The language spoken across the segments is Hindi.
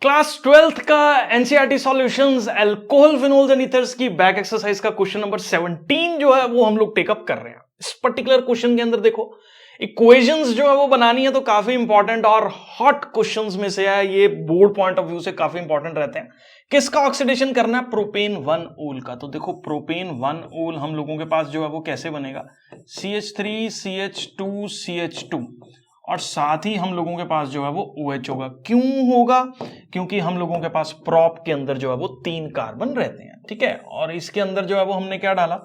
क्लास 12th का NCERT solutions alcohol phenols and ethers की बैक एक्सरसाइज का क्वेश्चन नंबर 17 जो है वो हम लोग टेकअप कर रहे हैं। इस पर्टिकुलर क्वेश्चन के अंदर देखो इक्वेशंस जो है वो बनानी है तो काफी इंपॉर्टेंट और हॉट क्वेश्चंस में से है। ये बोर्ड पॉइंट ऑफ व्यू से काफी इंपॉर्टेंट रहते हैं। किसका ऑक्सीडेशन करना है? प्रोपेन 1 ओल का। तो देखो प्रोपेन 1 ओल हम लोगों के पास जो है वो कैसे बनेगा? CH3CH2CH2 और साथ ही हम लोगों के पास जो है वो OH होगा। क्यों होगा? क्योंकि हम लोगों के पास प्रॉप के अंदर जो है वो 3 कार्बन रहते हैं, ठीक है। और इसके अंदर जो है वो हमने क्या डाला?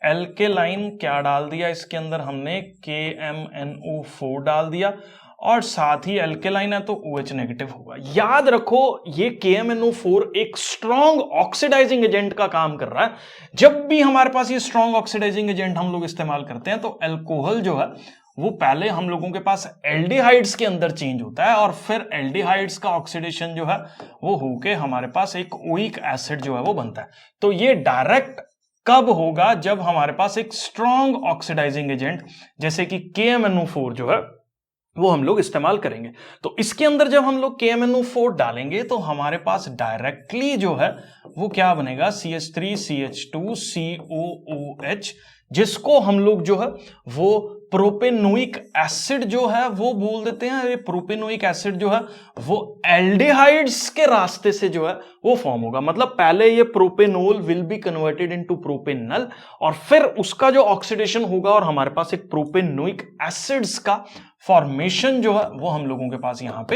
एल्केलाइन क्या डाल दिया? इसके अंदर हमने KMNO4 डाल दिया और साथ ही एल्केलाइन है तो OH नेगेटिव होगा। याद रखो ये KMNO4 एक स्ट्रॉन्ग ऑक्सीडाइजिंग एजेंट का काम कर रहा है। जब भी हमारे पास ये स्ट्रॉन्ग ऑक्सीडाइजिंग एजेंट हम लोग इस्तेमाल करते हैं तो अल्कोहल जो है वो पहले हम लोगों के पास एल्डिहाइड्स के अंदर चेंज होता है और फिर एल्डिहाइड्स का ऑक्सीडेशन जो है वो होके हमारे पास एक ओइक एसिड जो है वो बनता है। तो ये डायरेक्ट कब होगा? जब हमारे पास एक स्ट्रॉन्ग ऑक्सीडाइजिंग एजेंट जैसे कि KMNO4 जो है वो हम लोग इस्तेमाल करेंगे। तो इसके अंदर जब हम लोग KMNO4 डालेंगे तो हमारे पास डायरेक्टली जो है वो क्या बनेगा? CH3CH2COOH, जिसको हम लोग जो है वो प्रोपेनोइक एसिड जो है वो बोल देते हैं। ये प्रोपेनोइक एसिड जो है वो एल्डिहाइड्स के रास्ते से जो है वो फॉर्म होगा। मतलब पहले ये propanol will be converted into propanal और फिर उसका जो ऑक्सीडेशन होगा और हमारे पास एक प्रोपेनोइक एसिड्स का फॉर्मेशन जो है वो हम लोगों के पास यहां पे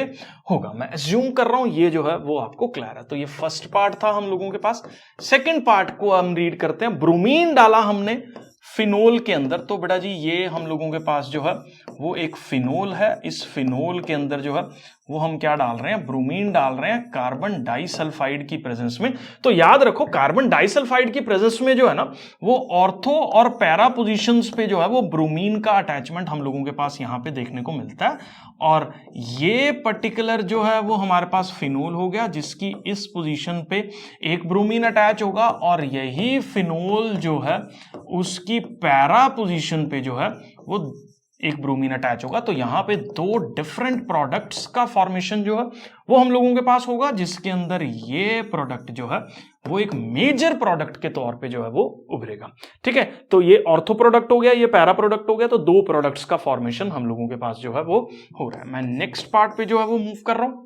होगा। मैं अज्यूम कर रहा हूं ये जो है वो आपको क्लियर है। तो ये फर्स्ट पार्ट था हम लोगों के पास। सेकंड पार्ट को हम रीड करते हैं। ब्रोमीन डाला हमने फिनोल के अंदर, तो बेटा जी ये हम लोगों के पास जो है वो एक फिनोल है। इस फिनोल के अंदर जो है वो हम क्या डाल रहे हैं? ब्रोमीन डाल रहे हैं कार्बन डाइसल्फाइड की प्रेजेंस में। तो याद रखो कार्बन डाइसल्फाइड की प्रेजेंस में जो है ना वो ऑर्थो और पैरा पोजीशंस पे जो है वो ब्रोमीन का अटैचमेंट हम लोगों के पास यहां पे देखने को मिलता है। और ये पर्टिकुलर जो है वो हमारे पास फिनोल हो गया जिसकी इस पोजीशन पे एक ब्रोमीन अटैच होगा और यही फिनोल जो है उसकी पैरा पोजीशन पे जो है वो एक ब्रोमीन अटैच होगा। तो यहां पे दो डिफरेंट प्रोडक्ट्स का फॉर्मेशन जो है वो हम लोगों के पास होगा, जिसके अंदर ये प्रोडक्ट जो है वो एक मेजर प्रोडक्ट के तौर पे जो है वो उभरेगा, ठीक है। तो ये ऑर्थो प्रोडक्ट हो गया, ये पैरा प्रोडक्ट हो गया। तो दो प्रोडक्ट्स का फॉर्मेशन हम लोगों के पास जो है वो हो रहा है। मैं नेक्स्ट पार्ट पे जो है वो मूव कर रहा हूं।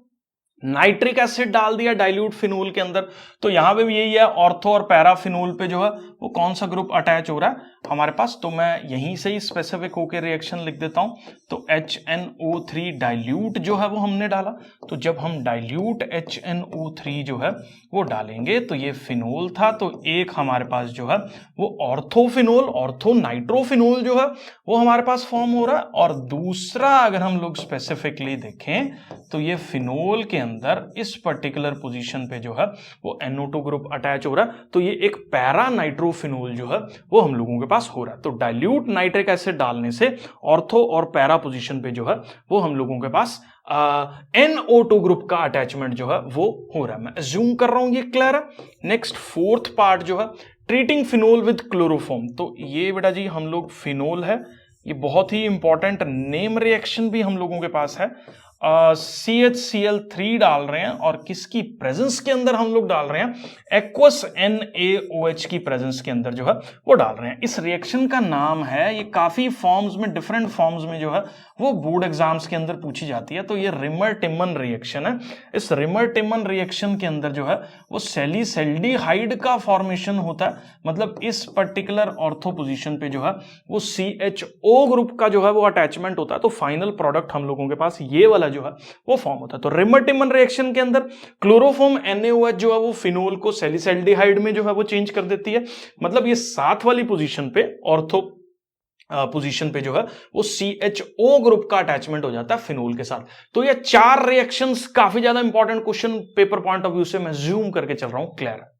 नाइट्रिक एसिड डाल दिया डाइल्यूट फिनोल के अंदर, तो यहां पे भी यही है, ऑर्थो और पैरा फिनोल पे जो है वो कौन सा ग्रुप अटैच हो रहा है हमारे पास। तो मैं यहीं से ही स्पेसिफिक होकर रिएक्शन लिख देता हूं। तो HNO3 डाइल्यूट जो है वो हमने डाला। तो जब हम डाइल्यूट HNO3 जो है वो डालेंगे तो ये फिनोल था, तो एक हमारे पास जो है वो ऑर्थोफिनोल, ऑर्थो नाइट्रोफिनोल जो है वो हमारे पास फॉर्म हो रहा है। और दूसरा अगर हम लोग स्पेसिफिकली देखें तो ये फिनोल के अंदर इस पर्टिकुलर पोजीशन पे जो है वो NO2 ग्रुप अटैच हो रहा है। तो ये एक पैरा नाइट्रोफिनोल जो है वो हम लोगों के पास हो रहा है। तो डाइल्यूट नाइट्रिक एसिड डालने से ऑर्थो और पैरा पोजीशन पे जो है वो हम लोगों के पास NO2 ग्रुप का अटैचमेंट जो है वो हो रहा है। मैं अज्यूम कर रहा हूं ये क्लियर है। नेक्स्ट फोर्थ पार्ट जो है ट्रीटिंग फिनोल विद क्लोरोफॉर्म। तो ये बेटा जी हम लोग फिनोल है, ये बहुत ही इंपॉर्टेंट नेम रिएक्शन भी हम लोगों के पास है। CHCl3 डाल रहे हैं और किसकी प्रेजेंस के अंदर हम लोग डाल रहे हैं? एक्वस NaOH की प्रेजेंस के अंदर जो है वो डाल रहे हैं। इस रिएक्शन का नाम है, ये काफी फॉर्म्स में, डिफरेंट फॉर्म्स में जो है वो बोर्ड एग्जाम्स के अंदर पूछी जाती है। तो ये रिमर-टिमन रिएक्शन है। इस रिमर-टिमन रिएक्शन के अंदर जो है वो सैलिसैल्डिहाइड का फॉर्मेशन होता है। मतलब इस पर्टिकुलर ऑर्थो पोजीशन पे जो है वो CHO ग्रुप का जो है वो अटैचमेंट होता है। तो फाइनल प्रोडक्ट हम लोगों के पास ये वाला जो है वो फॉर्म होता है। तो रिमर-टिमन रिएक्शन के अंदर क्लोरोफॉर्म NaOH जो है वो फिनोल को सैलिसैल्डिहाइड में जो है वो चेंज कर देती है। मतलब ये साथ वाली पोजीशन पे, ऑर्थो पोजीशन पे जो है वो CHO ग्रुप का अटैचमेंट हो जाता है फिनोल के साथ। तो ये चार रिएक्शंस काफी ज्यादा important question paper point of view से मैं जूम करके चल रहा हूं, क्लियर है।